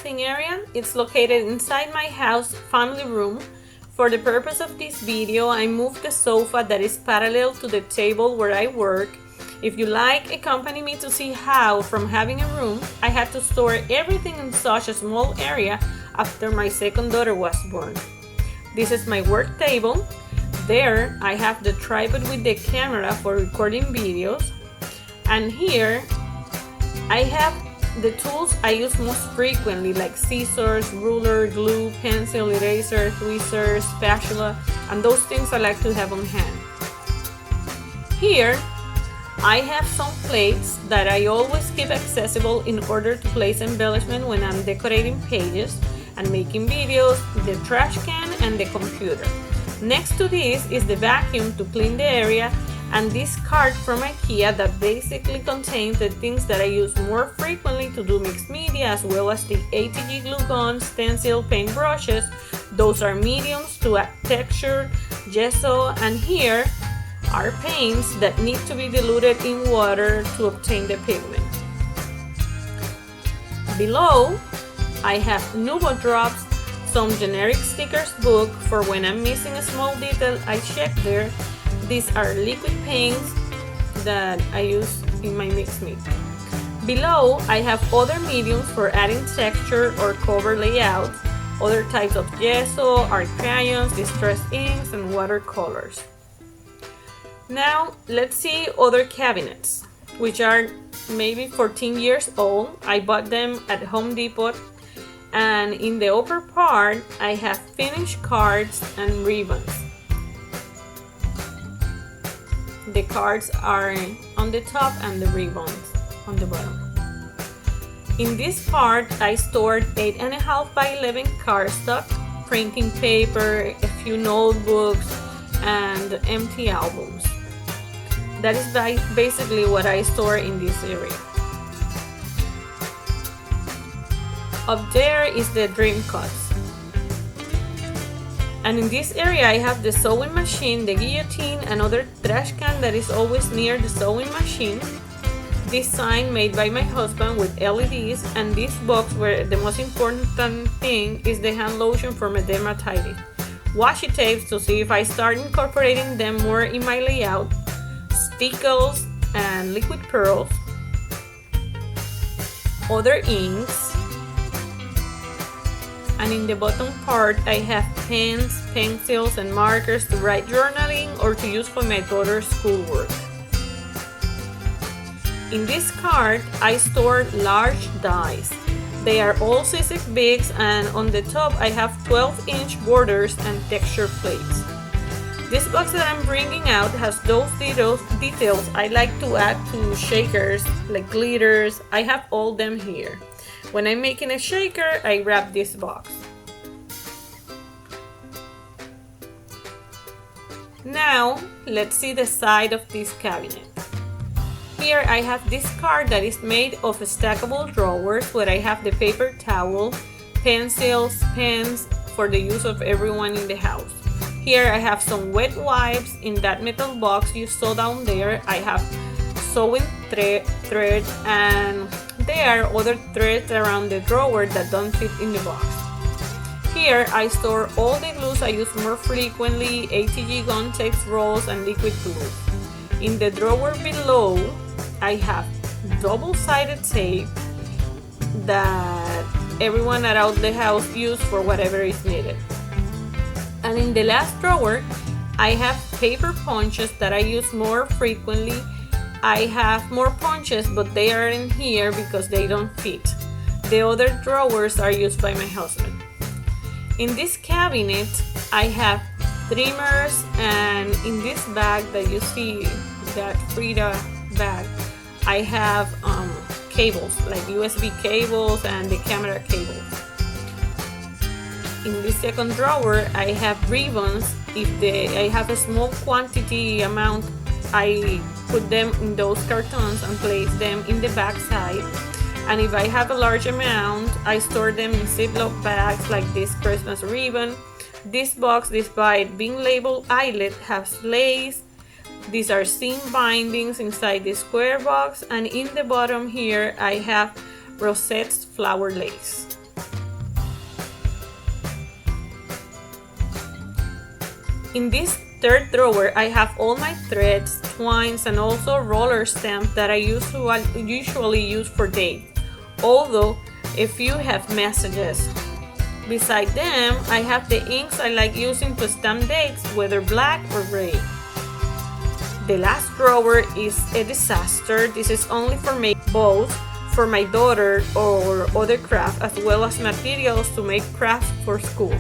crafting area. It's located inside my house family room. For the purpose of this video, I moved the sofa that is parallel to the table where I work. If you like, accompany me to see how, from having a room, I had to store everything in such a small area after my second daughter was born. This is my work table. There, I have the tripod with the camera for recording videos. And here, I have the tools I use most frequently, like scissors, ruler, glue, pencil, eraser, tweezers, spatula, and those things I like to have on hand. Here, I have some plates that I always keep accessible in order to place embellishment when I'm decorating pages and making videos, the trash can, and the computer. Next to this is the vacuum to clean the area, and this cart from IKEA that basically contains the things that I use more frequently to do mixed media, as well as the ATG glue gun, stencil, paint brushes. Those are mediums to add texture, gesso, and here are paints that need to be diluted in water to obtain the pigment. Below, I have Nuvo drops, some generic stickers book for when I'm missing a small detail I check there. These are liquid paints that I use in my mixed media. Below, I have other mediums for adding texture or cover layout, other types of gesso, art crayons, distress inks, and watercolors. Now, let's see other cabinets, which are maybe 14 years old. I bought them at Home Depot. And in the upper part, I have finished cards and ribbons. The cards are on the top and the ribbons on the bottom. In this part, I stored 8.5 by 11 cardstock, printing paper, a few notebooks, and empty albums. That is basically what I store in this area. Up there is the dream cuts. And in this area I have the sewing machine, the guillotine, and other trash can that is always near the sewing machine. This sign made by my husband with LEDs, and this box where the most important thing is the hand lotion for my dermatitis. Washi tapes to see if I start incorporating them more in my layout, stickles and liquid pearls, other inks. And in the bottom part, I have pens, pencils, and markers to write journaling or to use for my daughter's schoolwork. In this cart, I stored large dies. They are all C6 bigs, and on the top, I have 12-inch borders and texture plates. This box that I'm bringing out has those details I like to add to shakers, like glitters. I have all them here. When I'm making a shaker, I wrap this box. Now, let's see the side of this cabinet. Here I have this card that is made of stackable drawers where I have the paper towel, pencils, pens for the use of everyone in the house. Here I have some wet wipes. In that metal box you saw down there, I have sewing thread, and there are other threads around the drawer that don't fit in the box. Here I store all the glues I use more frequently, ATG gun tapes, rolls, and liquid glue. In the drawer below, I have double-sided tape that everyone around the house uses for whatever is needed. And in the last drawer, I have paper punches that I use more frequently. I have more punches, but they are in here because they don't fit. The other drawers are used by my husband. In this cabinet, I have trimmers, and in this bag that you see, that Frida bag, I have cables, like USB cables and the camera cables. In the second drawer, I have ribbons. If I have a small quantity amount, I put them in those cartons and place them in the back side. And if I have a large amount, I store them in Ziploc bags like this Christmas ribbon. This box, despite being labeled eyelet, has lace. These are seam bindings inside the square box, and in the bottom here I have Rosette's flower lace. In this third drawer, I have all my threads, twines, and also roller stamps that I usually use for dates, although a few have messages. Beside them, I have the inks I like using to stamp dates, whether black or gray. The last drawer is a disaster. This is only for me, both for my daughter or other craft, as well as materials to make crafts for school.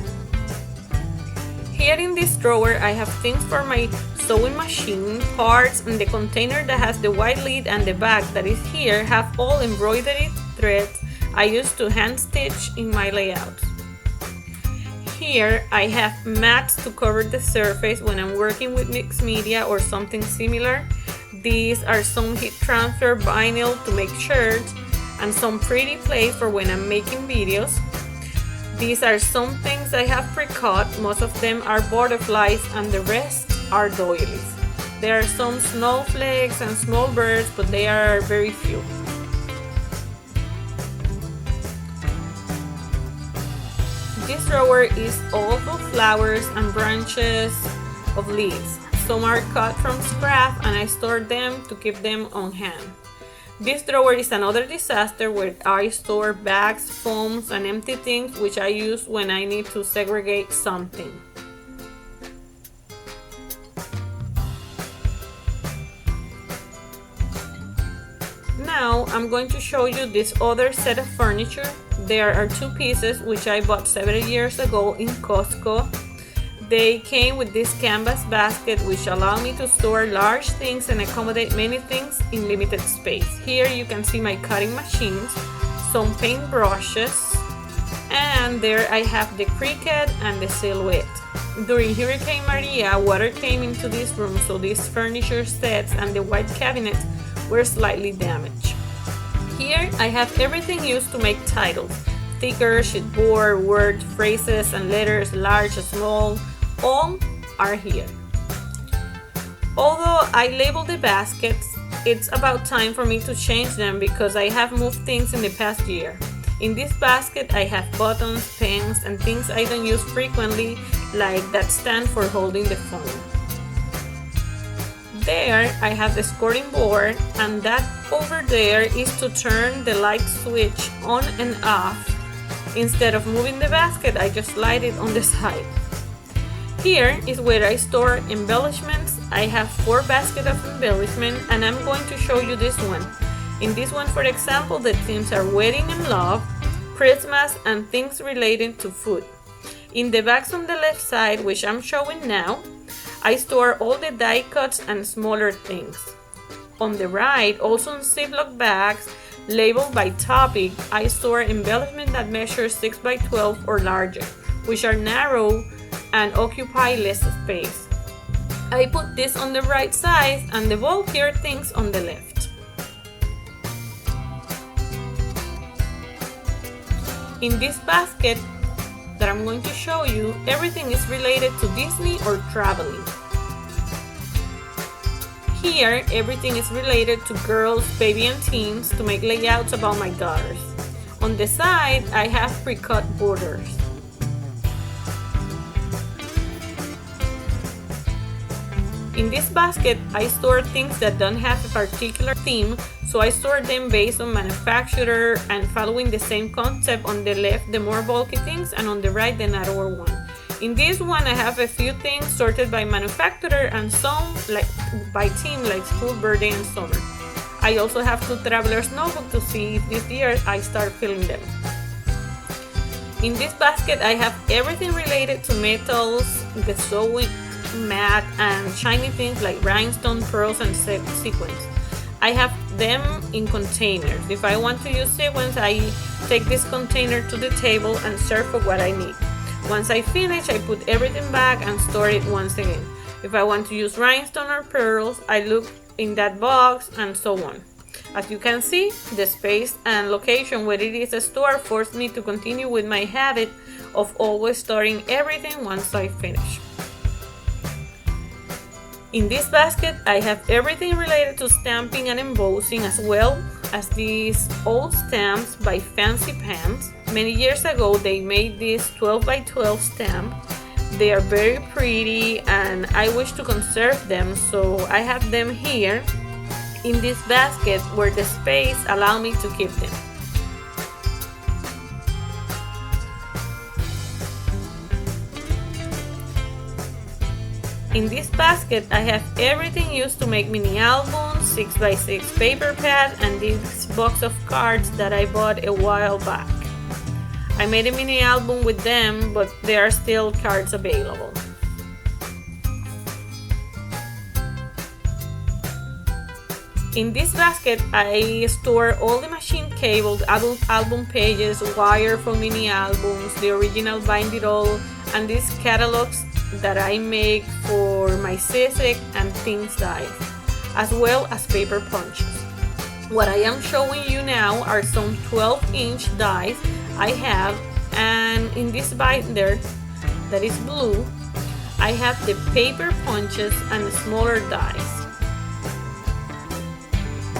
Here in this drawer, I have things for my sewing machine, parts, and the container that has the white lid and the bag that is here have all embroidery threads I use to hand stitch in my layouts. Here I have mats to cover the surface when I'm working with mixed media or something similar. These are some heat transfer vinyl to make shirts and some pretty plates for when I'm making videos. These are some things I have pre-cut. Most of them are butterflies and the rest are doilies. There are some snowflakes and small birds, but they are very few. This drawer is all full of flowers and branches of leaves. Some are cut from scrap and I store them to keep them on hand. This drawer is another disaster where I store bags, foams, and empty things which I use when I need to segregate something. Now I'm going to show you this other set of furniture. There are two pieces which I bought several years ago in Costco. They came with this canvas basket which allow me to store large things and accommodate many things in limited space. Here you can see my cutting machines, some paint brushes, and there I have the Cricut and the Silhouette. During Hurricane Maria, water came into this room, so these furniture sets and the white cabinets were slightly damaged. Here I have everything used to make titles: stickers, chipboard, words, phrases, and letters, large and small, all are here. Although I labeled the baskets, it's about time for me to change them because I have moved things in the past year. In this basket I have buttons, pens, and things I don't use frequently, like that stand for holding the phone. There I have the skirting board, and that over there is to turn the light switch on and off. Instead of moving the basket, I just slide it on the side. Here is where I store embellishments. I have 4 baskets of embellishment and I'm going to show you this one. In this one, for example, the themes are wedding and love, Christmas, and things related to food. In the bags on the left side, which I'm showing now, I store all the die cuts and smaller things. On the right, also in Ziploc bags labeled by topic, I store embellishment that measures 6 by 12 or larger, which are narrow and occupy less space. I put this on the right side and the bulkier things on the left. In this basket that I'm going to show you, everything is related to Disney or traveling. Here, everything is related to girls, baby, and teens to make layouts about my daughters. On the side, I have pre-cut borders. In this basket, I store things that don't have a particular theme, so I store them based on manufacturer and following the same concept. On the left, the more bulky things, and on the right, the narrower one. In this one, I have a few things sorted by manufacturer and some by theme, like school, birthday, and summer. I also have 2 traveler's notebooks to see if this year I start filling them. In this basket, I have everything related to metals, the sewing mat, and shiny things like rhinestone, pearls, and sequins. I have them in containers. If I want to use sequins, I take this container to the table and search for what I need. Once I finish, I put everything back and store it once again. If I want to use rhinestone or pearls, I look in that box and so on. As you can see, the space and location where it is stored forced me to continue with my habit of always storing everything once I finish. In this basket, I have everything related to stamping and embossing, as well as these old stamps by Fancy Pants. Many years ago, they made this 12 by 12 stamp. They are very pretty and I wish to conserve them, so I have them here in this basket where the space allows me to keep them. In this basket, I have everything used to make mini albums, 6x6 paper pad, and this box of cards that I bought a while back. I made a mini album with them, but there are still cards available. In this basket, I store all the machine cables, album pages, wire for mini albums, the original Bind It All, and these catalogs that I make for my CSEC and Things dies, as well as paper punches. What I am showing you now are some 12-inch dies I have, and in this binder that is blue, I have the paper punches and the smaller dies.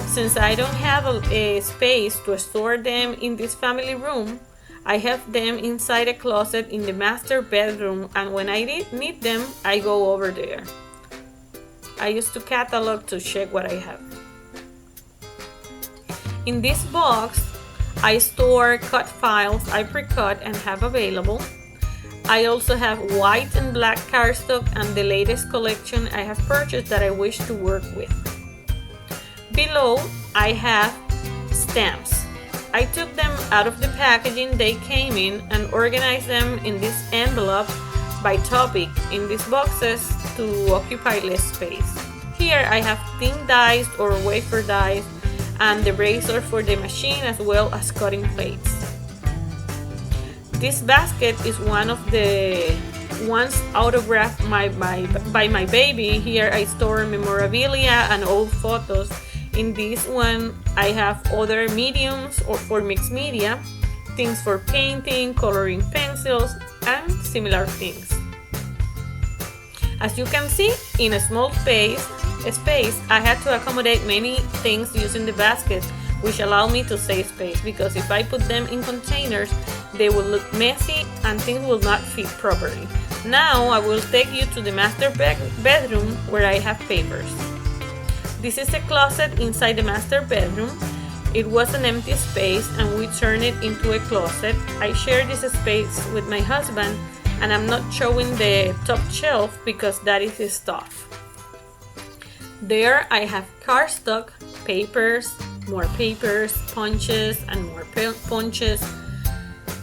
Since I don't have a space to store them in this family room, I have them inside a closet in the master bedroom, and when I need them, I go over there. I used to catalog to check what I have. In this box, I store cut files I pre-cut and have available. I also have white and black cardstock and the latest collection I have purchased that I wish to work with. Below, I have stamps. I took them out of the packaging they came in and organized them in this envelope by topic in these boxes to occupy less space. Here I have thin dies or wafer dies and the razor for the machine, as well as cutting plates. This basket is one of the ones autographed by my baby. Here I store memorabilia and old photos. In this one, I have other mediums or for mixed media, things for painting, coloring pencils, and similar things. As you can see, in a small space, I had to accommodate many things using the basket, which allowed me to save space, because if I put them in containers, they will look messy and things will not fit properly. Now I will take you to the master bedroom where I have papers. This is a closet inside the master bedroom. It was an empty space and we turned it into a closet. I share this space with my husband, and I'm not showing the top shelf because that is his stuff. There I have cardstock, papers, more papers, punches, and more punches.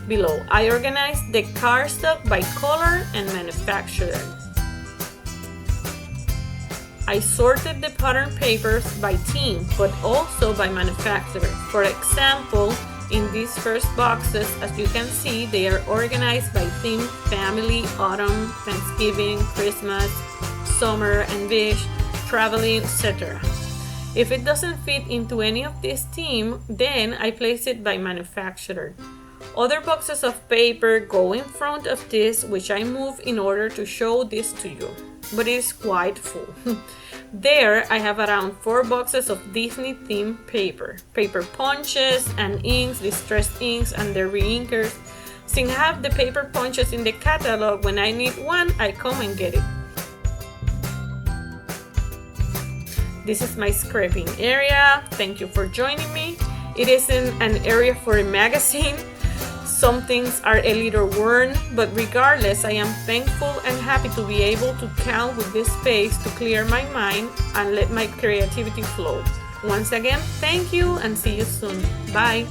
Below, I organized the cardstock by color and manufacturer. I sorted the pattern papers by theme, but also by manufacturer. For example, in these first boxes, as you can see, they are organized by theme: family, autumn, Thanksgiving, Christmas, summer and beach, traveling, etc. If it doesn't fit into any of this theme, then I place it by manufacturer. Other boxes of paper go in front of this, which I move in order to show this to you, but it is quite full. There I have around 4 boxes of Disney themed paper punches and inks, distressed inks, and the re-inkers. Since I have the paper punches in the catalog, when I need one, I come and get it. This is my scraping area. Thank you for joining me. It isn't an area for a magazine. Some things are a little worn, but regardless, I am thankful and happy to be able to count with this space to clear my mind and let my creativity flow. Once again, thank you and see you soon. Bye.